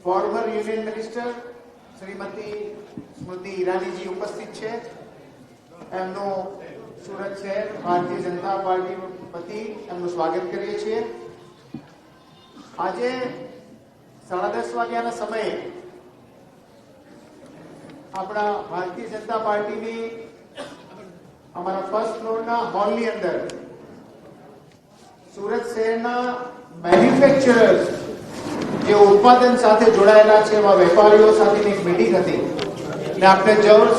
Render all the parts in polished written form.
Former union minister Shrimati સ્મૃતિ ઈરાનીજી ઉપસ્થિત છે. એમનું સુરત શહેર ભારતીય જનતા પાર્ટી વતી એમનું સ્વાગત કરીએ છીએ. આજે 10:30 વાગ્યાના સમયે આપણા ભારતીય જનતા પાર્ટીની અમારા ફર્સ્ટ ફ્લોરના હોલની અંદર સુરત શહેરના મેન્યુફેક્ચરર્સ જે ઉત્પાદન સાથે જોડાયેલા છે એવા વેપારીઓ સાથેની એક મીટિંગ હતી. અને આપણે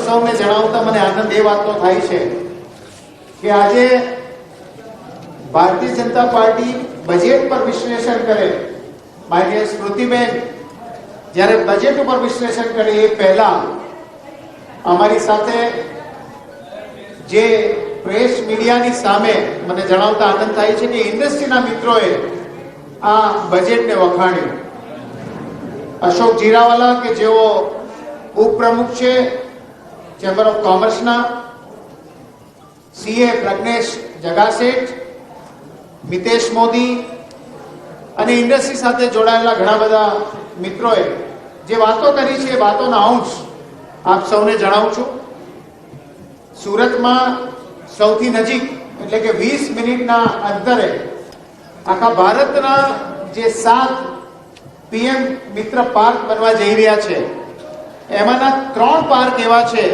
સૌને જણાવતા મને આનંદ એ વાતનો થાય છે કે આજે ભારતીય જનતા પાર્ટી બજેટ પર વિશ્લેષણ કરે. માય ડિયર સ્મૃતિબેન જ્યારે બજેટ ઉપર વિશ્લેષણ કરે એ પહેલા અમારી સાથે જે પ્રેસ મીડિયાની સામે મને જણાવતા આનંદ થાય છે કે ઇન્ડસ્ટ્રીના મિત્રોએ આ બજેટને વખાણ્યું. અશોક જીરાવાલા કે જેઓ ઉપપ્રમુખ છે ચેમ્બર ઓફ કોમર્સના, સીએ પ્રજ્ઞેશ જગાસેઠ, મિતેશ મોદી અને ઇન્ડસ્ટ્રી સાથે જોડાયેલા ઘણા બધા મિત્રોએ જે વાતો કરી છે એ વાતોના અંશ આપ સૌને જણાવું છું. સુરતમાં સૌથી નજીક એટલે કે 20 મિનિટના અંતરે આખા ભારતના જે 7 પીએમ મિત્ર પાર્ક બનવા જઈ રહ્યા છે એમાંના 3 પાર્ક એવા છે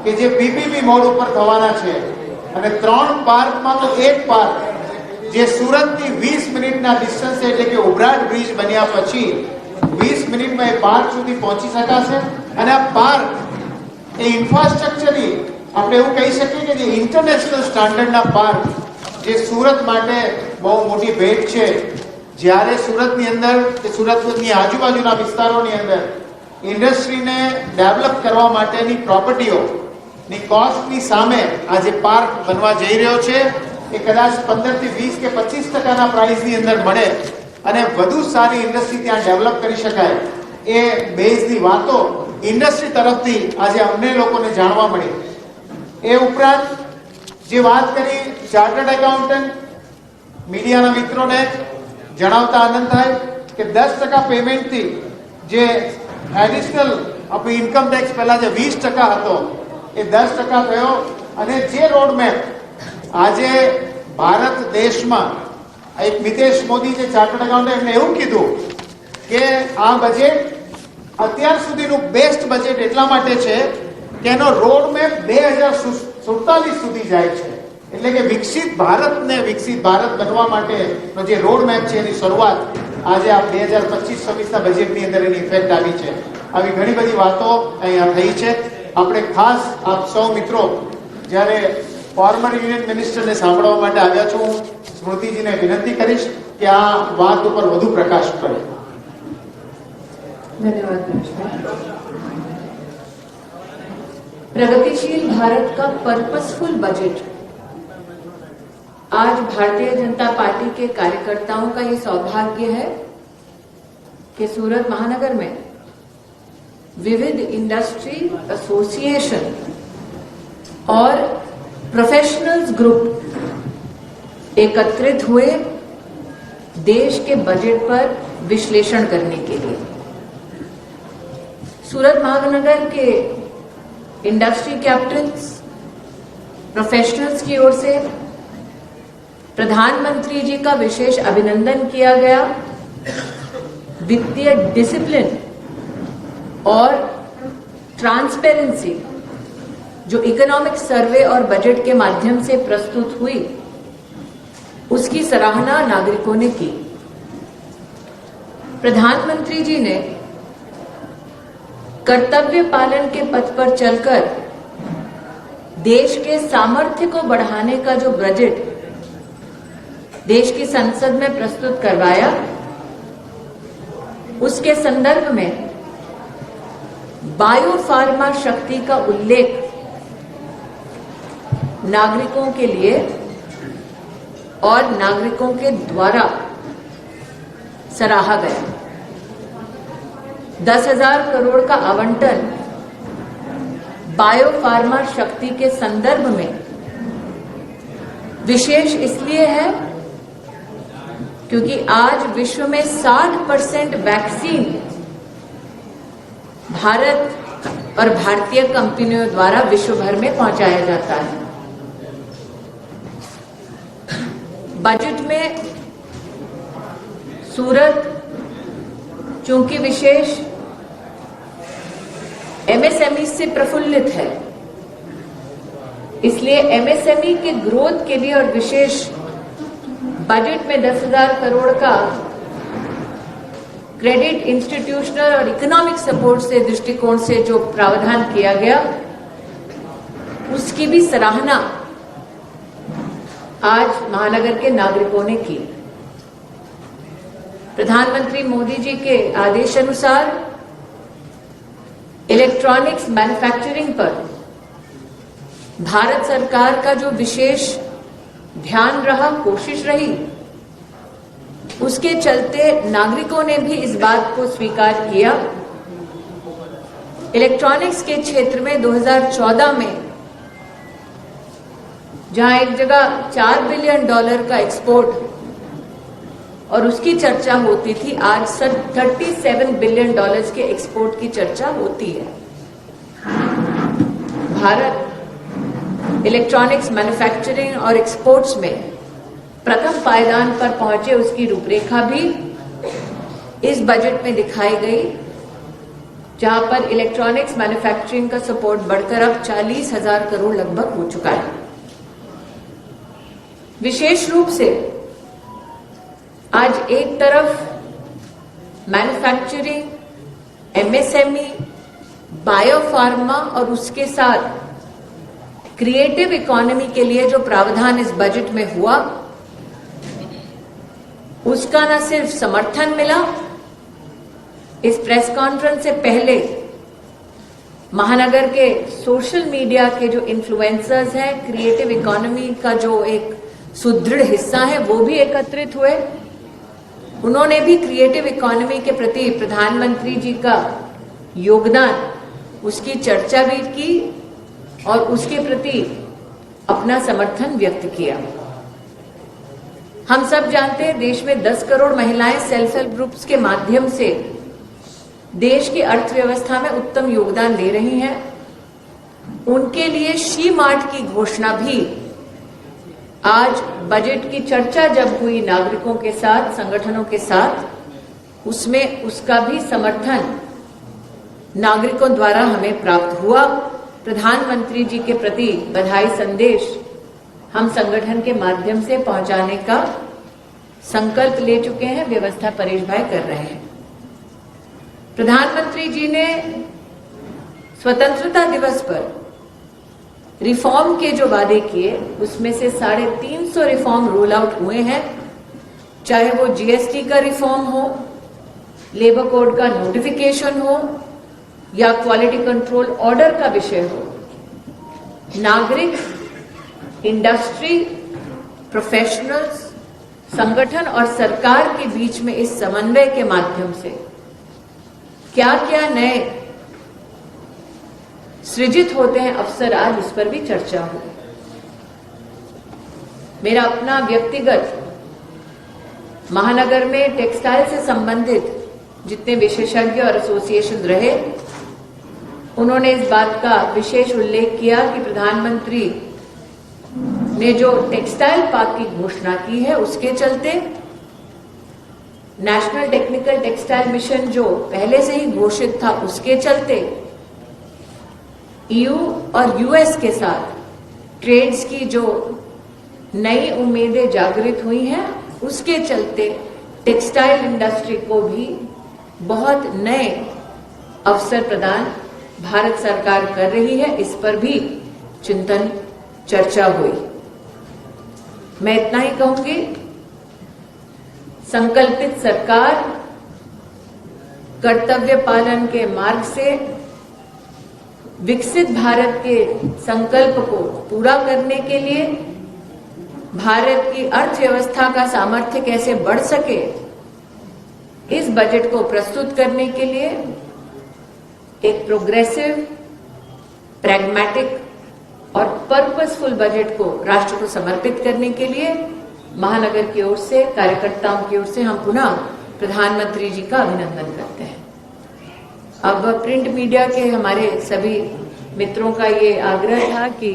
કે જે પીપીપી મોડ ઉપર થવાના છે. અને 3 પાર્કમાં તો એક પાર્ક જે સુરતથી 20 મિનિટના ડિસ્ટન્સ એટલે કે ઉભરાટ બ્રિજ બન્યા પછી 20 મિનિટમાં એ પાર્ક સુધી પહોંચી શકાશે. અને આ પાર્ક એ ઇન્ફ્રાસ્ટ્રક્ચરી આપણે એવું કહી શકીએ કે જે ઇન્ટરનેશનલ સ્ટાન્ડર્ડના પાર્ક જે સુરત માટે બહુ મોટી ભેટ છે. જ્યારે સુરતની અંદર કે સુરતની આજુબાજુના વિસ્તારોની અંદર ઇન્ડસ્ટ્રીને ડેવલપ કરવા માટેની પ્રોપર્ટીઓની કોસ્ટની સામે આ જે પાર્ક બનવા જઈ રહ્યો છે એ કદાચ 15 થી 20 કે 25% પ્રાઇસની અંદર મળે અને વધુ સારી ઇન્ડસ્ટ્રી ત્યાં ડેવલપ કરી શકાય એ બેઝની વાતો ઇન્ડસ્ટ્રી તરફથી આજે અમને લોકોને જાણવા મળી. એ ઉપરાંત જે વાત કરી ચાર્ટર્ડ એકાઉન્ટન્ટ મીડિયાના મિત્રોને જણાવતા આનંદ થાય કે 10% પેમેન્ટથી જે એડિશનલ આપણી ઇન્કમ ટેક્સ પહેલા જે 20% હતો એ 10% થયો. અને જે રોડમેપ આજે ભારત દેશમાં એક મિતેશ મોદી જે ચાર્ટર્ડ એકાઉન્ટન્ટ એમને એવું કીધું કે આ બજેટ અત્યાર સુધીનું બેસ્ટ બજેટ એટલા માટે છે કે એનો રોડમેપ 2047 સુધી જાય છે. એટલે કે વિકસિત ભારત બનવા માટેનો જે રોડમેપ છે એની શરૂઆત આજે આ 2025-26ના બજેટની અંદર એની ઇફેક્ટ આવી છે. આવી ઘણી બધી વાતો અહીંયા થઈ છે. આપણે ખાસ આપ સૌ મિત્રો જ્યારે ફોર્મર યુનિયન મિનિસ્ટરને સાંભળવા માટે આવ્યા છું, હું સ્મૃતિજીને વિનંતી કરીશ કે આ વાત ઉપર વધુ પ્રકાશ કરે. धन्यवाद. प्रगतिशील भारत का पर्पसफुल बजट आज भारतीय जनता पार्टी के कार्यकर्ताओं का ये सौभाग्य है कि सूरत महानगर में विविध इंडस्ट्री एसोसिएशन और प्रोफेशनल्स ग्रुप एकत्रित हुए देश के बजट पर विश्लेषण करने के लिए. सूरत महानगर के इंडस्ट्री कैप्टन्स, प्रोफेशनल्स की ओर से प्रधानमंत्री जी का विशेष अभिनंदन किया गया. वित्तीय डिसिप्लिन और ट्रांसपेरेंसी जो इकोनॉमिक सर्वे और बजट के माध्यम से प्रस्तुत हुई उसकी सराहना नागरिकों ने की. प्रधानमंत्री जी ने कर्तव्य पालन के पथ पर चलकर देश के सामर्थ्य को बढ़ाने का जो बजट देश की संसद में प्रस्तुत करवाया उसके संदर्भ में बायोफार्मा शक्ति का उल्लेख नागरिकों के लिए और नागरिकों के द्वारा सराहा गया. 10,000 करोड़ का आवंटन बायोफार्मा शक्ति के संदर्भ में विशेष इसलिए है क्योंकि आज विश्व में 60% वैक्सीन भारत और भारतीय कंपनियों द्वारा विश्व भर में पहुंचाया जाता है। बजट में सूरत चूंकि विशेष एमएसएमई से प्रफुल्लित है, इसलिए एमएसएमई के ग्रोथ के लिए और विशेष बजट में 10,000 करोड़ का क्रेडिट, इंस्टीट्यूशनल और इकोनॉमिक सपोर्ट से दृष्टिकोण से जो प्रावधान किया गया, उसकी भी सराहना आज महानगर के नागरिकों ने की। प्रधानमंत्री मोदी जी के आदेशानुसार इलेक्ट्रॉनिक्स मैन्युफैक्चरिंग पर भारत सरकार का जो विशेष ध्यान रहा, कोशिश रही, उसके चलते नागरिकों ने भी इस बात को स्वीकार किया। इलेक्ट्रॉनिक्स के क्षेत्र में 2014 में जहां एक जगह $4 बिलियन का एक्सपोर्ट और उसकी चर्चा होती थी, आज 37 बिलियन के एक्सपोर्ट की चर्चा होती है। भारत इलेक्ट्रॉनिक्स मैन्युफैक्चरिंग और एक्सपोर्ट्स में प्रथम पायदान पर पहुंचे, उसकी रूपरेखा भी इस बजट में दिखाई गई, जहां पर इलेक्ट्रॉनिक्स मैन्युफैक्चरिंग का सपोर्ट बढ़कर अब 40,000 करोड़ लगभग हो चुका है। विशेष रूप से आज एक तरफ मैन्युफैक्चरिंग, एमएसएमई, बायोफार्मा और उसके साथ क्रिएटिव इकोनॉमी के लिए जो प्रावधान इस बजट में हुआ, उसका न सिर्फ समर्थन मिला, इस प्रेस कॉन्फ्रेंस से पहले महानगर के सोशल मीडिया के जो इन्फ्लुएंसर्स हैं, क्रिएटिव इकोनॉमी का जो एक सुदृढ़ हिस्सा है, वो भी एकत्रित हुए। उन्होंने भी क्रिएटिव इकोनॉमी के प्रति प्रधानमंत्री जी का योगदान, उसकी चर्चा भी की और उसके प्रति अपना समर्थन व्यक्त किया। हम सब जानते हैं देश में 10 करोड़ महिलाएं सेल्फ हेल्प ग्रुप्स के माध्यम से देश की अर्थव्यवस्था में उत्तम योगदान दे रही हैं। उनके लिए शी मार्ट की घोषणा भी आज बजट की चर्चा जब हुई नागरिकों के साथ, संगठनों के साथ, उसमें उसका भी समर्थन नागरिकों द्वारा हमें प्राप्त हुआ। प्रधानमंत्री जी के प्रति बधाई संदेश हम संगठन के माध्यम से पहुंचाने का संकल्प ले चुके हैं, व्यवस्था परेश भाई कर रहे हैं। प्रधानमंत्री जी ने स्वतंत्रता दिवस पर रिफॉर्म के जो वादे किए, उसमें से 350 रिफॉर्म रोल आउट हुए हैं, चाहे वो जीएसटी का रिफॉर्म हो, लेबर कोड का नोटिफिकेशन हो या क्वालिटी कंट्रोल ऑर्डर का विषय हो। नागरिक, इंडस्ट्री, प्रोफेशनल्स, संगठन और सरकार के बीच में इस समन्वय के माध्यम से क्या क्या नए सृजित होते हैं अवसर, आज उस पर भी चर्चा हो। मेरा अपना व्यक्तिगत महानगर में टेक्सटाइल से संबंधित जितने विशेषज्ञ और एसोसिएशन रहे, उन्होंने इस बात का विशेष उल्लेख किया कि प्रधानमंत्री ने जो टेक्सटाइल पार्क की घोषणा की है, उसके चलते नेशनल टेक्निकल टेक्सटाइल मिशन जो पहले से ही घोषित था, उसके चलते ईयू और यूएस के साथ ट्रेड्स की जो नई उम्मीदें जागृत हुई हैं, उसके चलते टेक्सटाइल इंडस्ट्री को भी बहुत नए अवसर प्रदान भारत सरकार कर रही है। इस पर भी चिंतन चर्चा हुई। मैं इतना ही कहूंगी, संकल्पित सरकार कर्तव्य पालन के मार्ग से विकसित भारत के संकल्प को पूरा करने के लिए, भारत की अर्थव्यवस्था का सामर्थ्य कैसे बढ़ सके, इस बजट को प्रस्तुत करने के लिए एक प्रोग्रेसिव, प्रैग्मेटिक और पर्पसफुल बजट को राष्ट्र को समर्पित करने के लिए महानगर की ओर से, कार्यकर्ताओं की ओर से हम पुनः प्रधानमंत्री जी का अभिनंदन करते हैं। अब प्रिंट मीडिया के हमारे सभी मित्रों का ये आग्रह था कि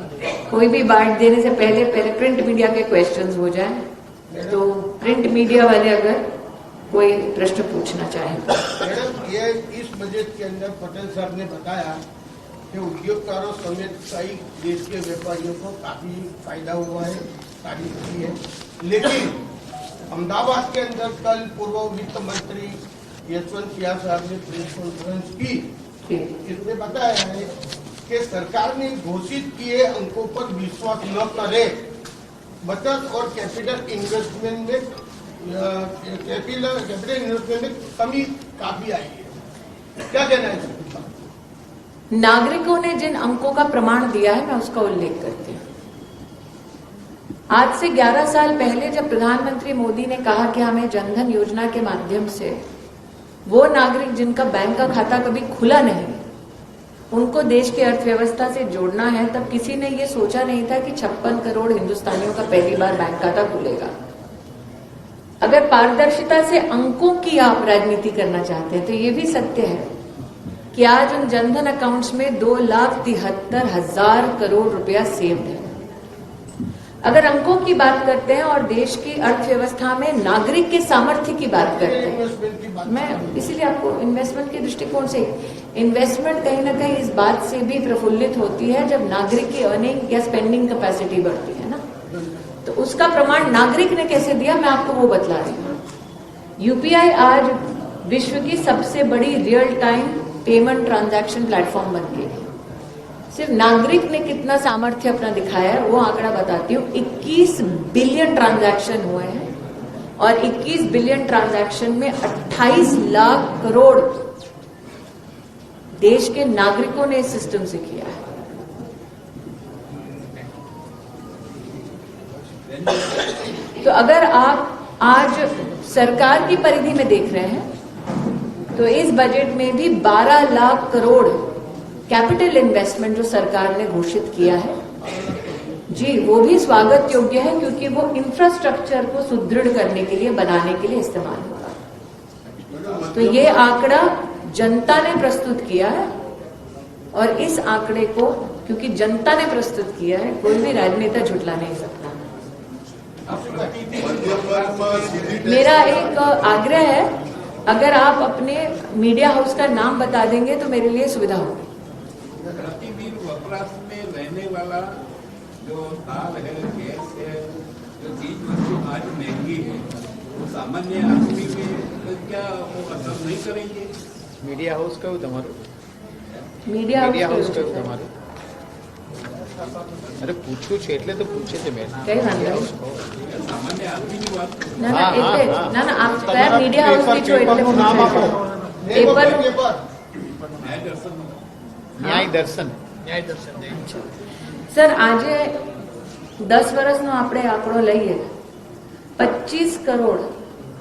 कोई भी बात देने से पहले प्रिंट मीडिया के क्वेश्चंस हो जाएं, तो प्रिंट मीडिया वाले अगर कोई प्रश्न पूछना चाहें। मैडम, ये इस बजट के अंदर पटेल साहब ने बताया कि उद्योगकारों समेत कई देश के व्यापारियों को काफी फायदा हुआ है, तारीफ की है। लेकिन अहमदाबाद के अंदर कल पूर्व वित्त मंत्री यशवंत सिन्हा साहब ने प्रेस कॉन्फ्रेंस की, इसमें बताया है कि सरकार ने घोषित किए अंकों पर विश्वास न करे, बचत और कैपिटल इन्वेस्टमेंट में कमी काफी आई है। क्या कहना है? नागरिकों ने जिन अंकों का प्रमाण दिया है, मैं उसका उल्लेख करती हूँ। आज से 11 साल पहले जब प्रधानमंत्री मोदी ने कहा कि हमें जनधन योजना के माध्यम से वो नागरिक जिनका बैंक का खाता कभी खुला नहीं, उनको देश की अर्थव्यवस्था से जोड़ना है, तब किसी ने ये सोचा नहीं था कि 56 करोड़ हिंदुस्तानियों का पहली बार बैंक खाता खुलेगा। अगर पारदर्शिता से अंकों की आप राजनीति करना चाहते हैं तो ये भी सत्य है कि आज उन जनधन अकाउंट्स में 2,73,000 करोड़ रुपया सेव्ड है। अगर अंकों की बात करते हैं और देश की अर्थव्यवस्था में नागरिक के सामर्थ्य की बात करते हैं, मैं इसीलिए आपको इन्वेस्टमेंट के दृष्टिकोण से, इन्वेस्टमेंट कहीं ना कहीं इस बात से भी प्रफुल्लित होती है जब नागरिक की अर्निंग या स्पेंडिंग कैपेसिटी बढ़ती है ना, तो उसका प्रमाण नागरिक ने कैसे दिया, मैं आपको वो बतला रही हूँ। यूपीआई आज विश्व की सबसे बड़ी real time payment transaction platform बन गई है। सिर्फ नागरिक ने कितना सामर्थ्य अपना दिखाया है वो आंकड़ा बताती हूँ। 21 बिलियन ट्रांजैक्शन हुए हैं और 21 बिलियन ट्रांजैक्शन में 28 लाख करोड़ देश के नागरिकों ने इस सिस्टम से किया है। तो अगर आप आज सरकार की परिधि में देख रहे हैं तो इस बजट में भी 12 लाख करोड़ कैपिटल इन्वेस्टमेंट जो सरकार ने घोषित किया है जी, वो भी स्वागत योग्य है, क्योंकि वो इंफ्रास्ट्रक्चर को सुदृढ़ करने के लिए, बनाने के लिए इस्तेमाल होगा। तो ये आंकड़ा जनता ने प्रस्तुत किया है और इस आंकड़े को क्योंकि जनता ने प्रस्तुत किया है, कोई भी राजनेता झुठला नहीं सकता। मेरा एक आग्रह है, अगर आप अपने मीडिया हाउस का नाम बता देंगे तो मेरे लिए सुविधा होगी। प्रतिदिन वपराश में रहने वाला जो दाल है, गैस है, जो चीज वस्तु आज महंगी है, वो सामान्य आदमी में क्या वो असर नहीं करेंगे? मीडिया हाउस कયું તમારું? मीडिया हाउस કયું તમારું? અરે પૂછું છે એટલે તો પૂછે છે મેં. કઈ વાંધો નહીં. સામાન્ય આદમીની વાત ના ના એટલે ના આપ કયા મીડિયા હાઉસથી છો એટલે નામ આપો. પેપર ન્યાય દર્શન ન્યાય દર્શન. સર આજે 10 વર્ષનો આપણે આંકડો લઈએ, 25 કરોડ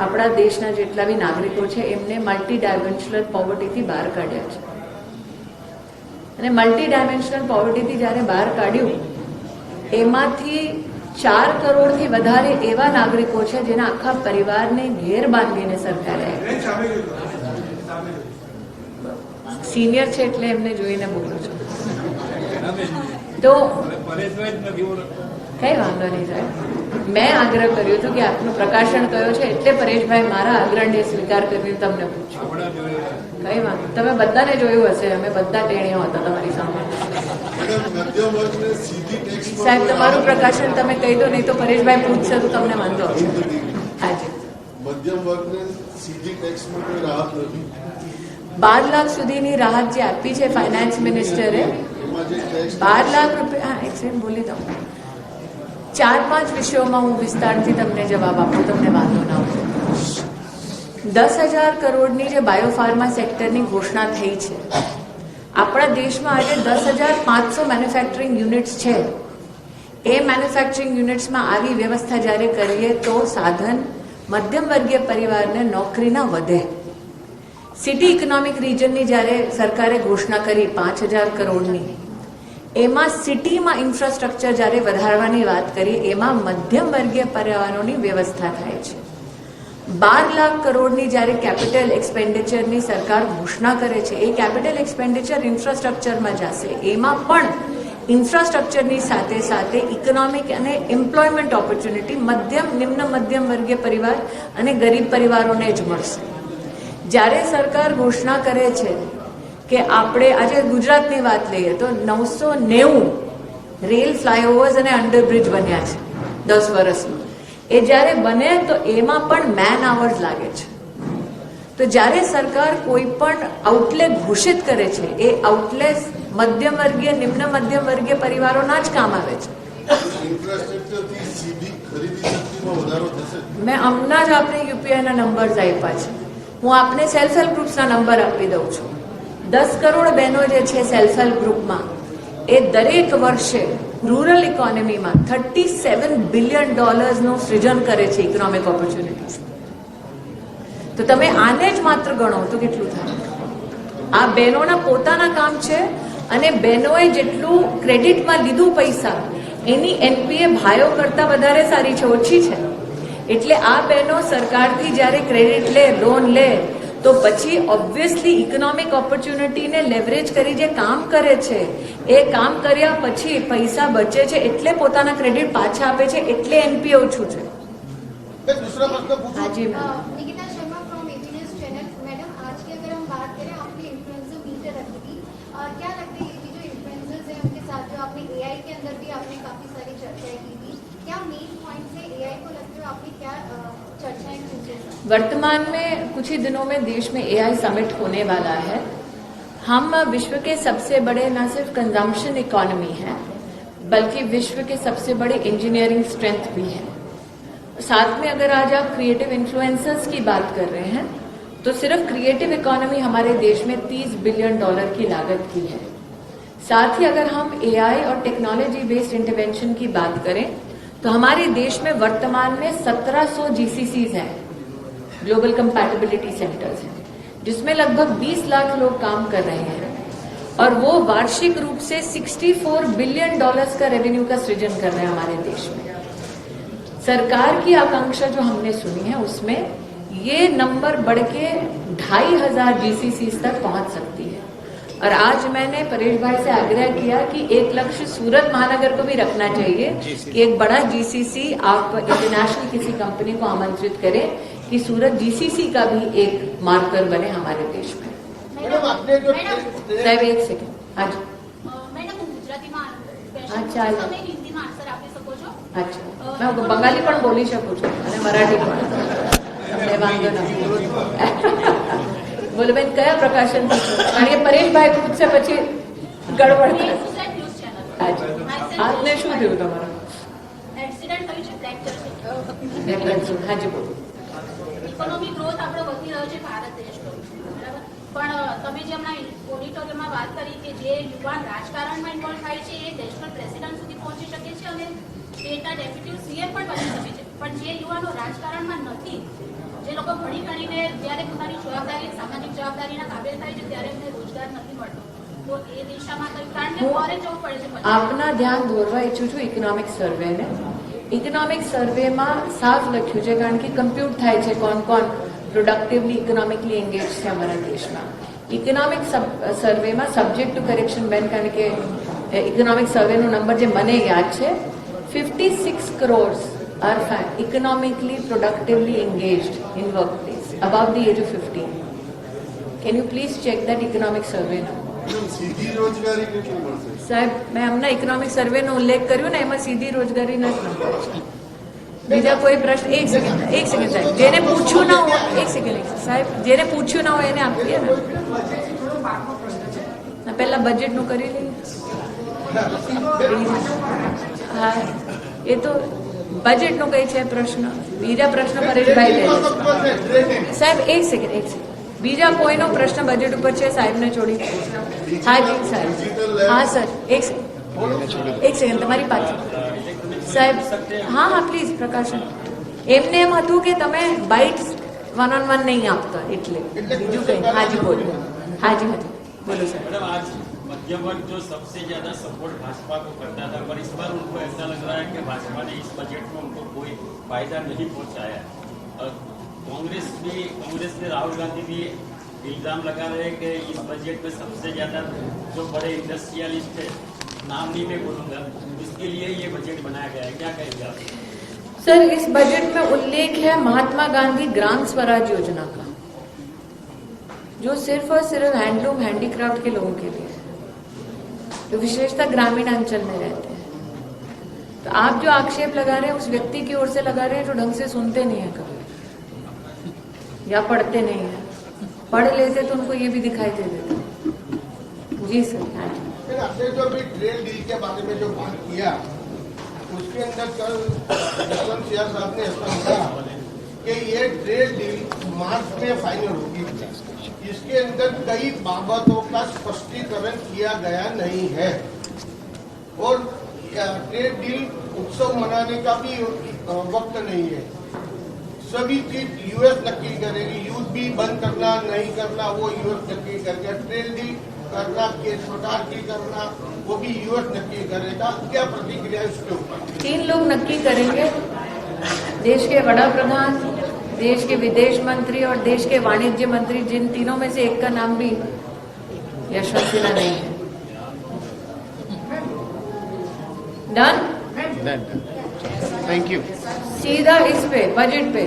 આપણા દેશના જેટલા બી નાગરિકો છે એમને મલ્ટી ડાયમેન્શનલ પોવર્ટીથી બહાર કાઢ્યા છે અને મલ્ટી ડાયમેન્શનલ પોવર્ટીથી જ્યારે બહાર કાઢ્યું એમાંથી 4 કરોડથી વધારે એવા નાગરિકો છે જેના આખા પરિવારને ઘેર બાંધીને સરકારે સિનિયર છે એટલે એમને જોઈને બોલું છું તો પરેશભાઈ જ નથી બોલો. કઈ વાંધો નહીં સાહેબ, મેં આગ્રહ કર્યો હતો કે આપનું પ્રકાશન કયો છે એટલે પરેશભાઈ મારા આગ્રહને સ્વીકાર કરીને તમને પૂછ્યું. આપણા જોડે કઈ વાંધો, તમે બધાને જોયું હશે, અમે બધા ટેણીઓ હતા તમારી સામે. સાહેબ તમારું પ્રકાશન તમે કહી દો, નહીં તો પરેશભાઈ પૂછશે તો તમને વાંધો આવશે. આજે મધ્યમ વર્ગને સીધી ટેક્સમાં કોઈ રાહત નથી. 12 લાખ સુધીની રાહત જે આપી છે ફાઇનાન્સ મિનિસ્ટરે, એમાં જે ટેક્સ 12 લાખ રૂપિયા, હા એક સેકન્ડ બોલી દઉં, 4-5 વિષયોમાં હું વિસ્તારથી તમને જવાબ આપું, તમને વાંધો ના આવે. 10,000 કરોડની જે બાયોફાર્મા સેક્ટરની ઘોષણા થઈ છે, આપણા દેશમાં આજે 10,500 મેન્યુફેક્ચરિંગ યુનિટ્સ છે. એ મેન્યુફેક્ચરિંગ યુનિટ્સમાં આવી વ્યવસ્થા જ્યારે કરીએ તો સાધન મધ્યમ વર્ગીય પરિવારને નોકરીના વધે. સિટી ઇકોનોમિક રિજનની જ્યારે સરકારે ઘોષણા કરી 5,000 કરોડની, એમાં સિટીમાં ઇન્ફ્રાસ્ટ્રક્ચર જ્યારે વધારવાની વાત કરીએ એમાં મધ્યમ વર્ગીય પરિવારોની વ્યવસ્થા થાય છે. 12 લાખ કરોડની જ્યારે કેપિટલ એક્સપેન્ડિચરની સરકાર ઘોષણા કરે છે, એ કેપિટલ એક્સપેન્ડિચર ઇન્ફ્રાસ્ટ્રક્ચરમાં જશે. એમાં પણ ઇન્ફ્રાસ્ટ્રક્ચરની સાથે સાથે ઇકોનોમિક અને એમ્પ્લોયમેન્ટ ઓપોર્ચ્યુનિટી નિમ્ન મધ્યમ વર્ગીય પરિવાર અને ગરીબ પરિવારોને જ મળશે. જ્યારે સરકાર ઘોષણા કરે છે કે આપણે આજે ગુજરાતની વાત લઈએ તો 990 રેલ ફ્લાયઓવર્સ અને અંડરબ્રિજ બન્યા છે 10 વર્ષમાં. એ જ્યારે બને તો એમાં પણ મેન આવર્સ લાગે છે. તો જ્યારે સરકાર કોઈ પણ આઉટલેટ ઘોષિત કરે છે, એ આઉટલેટ મધ્યમ વર્ગીય નિમ્ન મધ્યમ વર્ગીય પરિવારોના જ કામ આવે છે. ઇન્ફ્રાસ્ટ્રક્ચરથી સીધી ખરીદી શક્તિમાં વધારો થશે. મેં હમણાં જ આપણે યુપીઆઈના નંબર્સ આપ્યા છે. હું આપને સેલ્ફ હેલ્પ ગ્રુપ્સના નંબર આપી દઉં છું. 10 કરોડ બહેનો જે છે સેલ્ફ હેલ્પ ગ્રુપમાં, એ દરેક વર્ષે રૂરલ ઇકોનોમીમાં $37 બિલિયન નું સૃજન કરે છે ઇકોનોમિક ઓપોર્ચ્યુનિટીઝ. તો તમે આને જ માત્ર ગણો તો કેટલું થાય? આ બહેનોના પોતાના કામ છે અને બહેનોએ જેટલું ક્રેડિટમાં લીધું પૈસા, એની એનપીએ ભાઈઓ કરતાં વધારે સારી છે, ઓછી છે. એટલે આ બહેનો સરકારથી જ્યારે ક્રેડિટ લે, લોન લે, તો પછી ઓબ્વિયસલી ઇકોનોમિક ઓપોર્ચ્યુનિટીને લેવરેજ કરી જે કામ કરે છે, એ કામ કર્યા પછી પૈસા બચે છે, એટલે પોતાના ક્રેડિટ પાછા આપે છે, એટલે એનપીએ ઓછું છે. एक दूसरा प्रश्न पूछूं? હાજી ma'am. Nikita Sharma from AB news channel. Madam, आज की अगर हम बात करें, आपने इन्फ्लुएंसर मीटर रखी थी, क्या लगता है ये जो इन्फ्लुएंसर्स हैं उनके साथ जो आपने एआई के अंदर भी आपने काफी सारी चर्चाएं की थी, क्या मेन पॉइंट है एआई को लगते हुए आपने क्या चर्चाएं की? वर्तमान में कुछ ही दिनों में देश में एआई समिट होने वाला है. हम विश्व के सबसे बड़े न सिर्फ कंजम्पशन इकोनॉमी है, बल्कि विश्व के सबसे बड़े इंजीनियरिंग स्ट्रेंथ भी है. साथ में अगर आज आप क्रिएटिव इन्फ्लुएंसर्स की बात कर रहे हैं, तो सिर्फ क्रिएटिव इकोनॉमी हमारे देश में $30 बिलियन की लागत की है. साथ ही अगर हम एआई और टेक्नोलॉजी बेस्ड इंटरवेंशन की बात करें, तो हमारे देश में वर्तमान में 1700 जीसीसीज हैं, ग्लोबल कंपैटिबिलिटी सेंटर्स हैं, जिसमें लगभग 20 लाख लोग काम कर रहे हैं और वो वार्षिक रूप से $64 बिलियन का रेवेन्यू का सृजन कर रहे हैं हमारे देश में. सरकार की आकांक्षा जो हमने सुनी है उसमें ये नंबर बढ़ के 2500 जीसीसी तक पहुंच सकती है. और आज मैंने परेश भाई से आग्रह किया कि एक लक्ष्य सूरत महानगर को भी रखना चाहिए कि एक बड़ा जीसीसी आप इंटरनेशनल किसी कंपनी को आमंत्रित करें कि सूरत जीसीसी का भी एक मार्कर बने हमारे देश में. मैडम, आपने जो साहब एक सेकंड. हाँ जी. મેડમ, હું ગુજરાતીમાં હા, ચાલો. તમે હિન્દીમાં આન્સર આપી શકો છો? अच्छा, मैं बंगाली पण बोली શકું છું અને મરાઠી પણ. તમને વાંધો નથી. બોલો બેન, કયા પ્રકાશન પૂછો? કારણ કે પરેશભાઈ પૂછશે પછી ગડબડ થાય. Suicide news channel. હાજી. આપને શું થયું તમારું? એક્સિડન્ટ થયું છે, ફ્રેક્ચર છે. હાજી બોલો. ઇકોનોમિક ગ્રોથ આપણો વધી રહ્યો છે ભારત દેશનો, બરાબર? પણ તમે જે હમણાં ઓડિટોરિયમમાં વાત કરી કે જે યુવાન રાજકારણમાં ઇન્વોલ્વ થાય છે એ નેશનલ પ્રેસિડન્ટ સુધી પહોંચી શકે છે અને સ્ટેટના ડેપ્યુટી સીએમ પણ બની શકે છે. પણ જે યુવાનો રાજકારણમાં નથી, જે લોકો ભણી ગણીને જ્યારે પોતાની જવાબદારી, સામાજિક જવાબદારીના કાબિલ થાય છે, ત્યારે એમને રોજગાર નથી મળતો. તો એ દિશામાં કંઈ, કારણ કે ફોરેન જવું પડે છે. આપના ધ્યાન દોરવા ઈચ્છું છું ઇકોનોમિક સર્વેને. ઇકોનોમિક સર્વેમાં સાફ લખ્યું છે, કારણ કે કમ્પ્યુટ થાય છે કોણ કોણ પ્રોડક્ટિવલી ઇકોનોમિકલી એન્ગેજ છે અમારા દેશમાં. ઇકોનોમિક સર્વેમાં સબ્જેક્ટ ટુ કરેક્શન બેન, કારણ કે ઇકોનોમિક સર્વેનો નંબર જે મને યાદ છે, 56 crores are economically productively engaged in workplace above the age of 15. Can you please check that economic survey now? Madam, સીધી રોજગારી કેટલી મળશે? સાહેબ, મેં હમણાં ઇકોનોમિક સર્વેનો ઉલ્લેખ કર્યો ને, એમાં સીધી રોજગારીના જ નંબર છે. બીજા કોઈ પ્રશ્ન? એક સેકન્ડ સાહેબ, જેને પૂછ્યું ના હોય, એક સેકન્ડ સાહેબ, જેને પૂછ્યું ના હોય એને આપીએ ને. પહેલા બજેટનું કરી લઈએ. હા, એ તો બજેટનો કઈ છે પ્રશ્ન? બીજા પ્રશ્ન પરેશભાઈ લે છે. સાહેબ એક સેકન્ડ. બીજા કોઈનો પ્રશ્ન બજેટ ઉપર છે? સાહેબને છોડી. હાજી સાહેબ. હા સર, એક સેકન્ડ તમારી પાછળ. સાહેબ, હા હા પ્લીઝ પ્રકાશન. એમને એમ હતું કે તમે બાઇટ્સ 1-on-1 નહીં આપતા, એટલે બીજું કંઈ. હાજી બોલો. હાજી બોલો સાહેબ. मध्यम वर्ग जो सबसे ज्यादा सपोर्ट भाजपा को करता था, पर इस बार उनको ऐसा लग रहा है कि भाजपा ने इस बजट में उनको कोई फायदा नहीं पहुंचाया। और कांग्रेस ने राहुल गांधी भी इल्जाम लगा रहे हैं कि इस बजट में सबसे ज्यादा जो बड़े इंडस्ट्रियलिस्ट है, नाम नहीं मैं बोलूंगा, इसके लिए ये बजट बनाया गया है। क्या कहेंगे आप? सर, इस बजट में उल्लेख है महात्मा गांधी ग्राम स्वराज योजना का, जो सिर्फ और सिर्फ हैंडलूम हैंडीक्राफ्ट के लोगों के लिए है, जो विशेषतः ग्रामीण अंचल में रहते हैं। तो आप जो आक्षेप लगा रहे हैं उस व्यक्ति की ओर से लगा रहे हैं जो ढंग से सुनते नहीं है कभी या पढ़ते नहीं है। पढ़ लेते तो उनको ये भी दिखाई दे देता। जी सर। फिर आपने जो अभी ट्रेड डील के बारे में जो बात किया, उसके अंदर कल यशवंत सिन्हा साहब ने ऐसा कहा कि ये ट्रेड डील मार्च में फाइनल होगी। इसके अंदर कई बाबतों का स्पष्टीकरण किया गया नहीं है और ट्रेड डील उत्सव मनाने का भी वक्त नहीं है। सभी चीज यूएस नक्की करेगी। युद्ध भी बंद करना नहीं करना वो यूएस नक्की करेगा। ट्रेड डील करना के सरकार की करना वो भी यूएस नक्की करेगा। क्या प्रतिक्रिया इसके ऊपर? 3 लोग नक्की करेंगे, देश के वड़ा प्रधान, देश के विदेश मंत्री और देश के वाणिज्य मंत्री, जिन तीनों में से एक का नाम भी यशवंत सिन्हा नहीं है। डन। Thank you. सीधा इस पे बजट पे।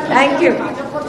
Thank you.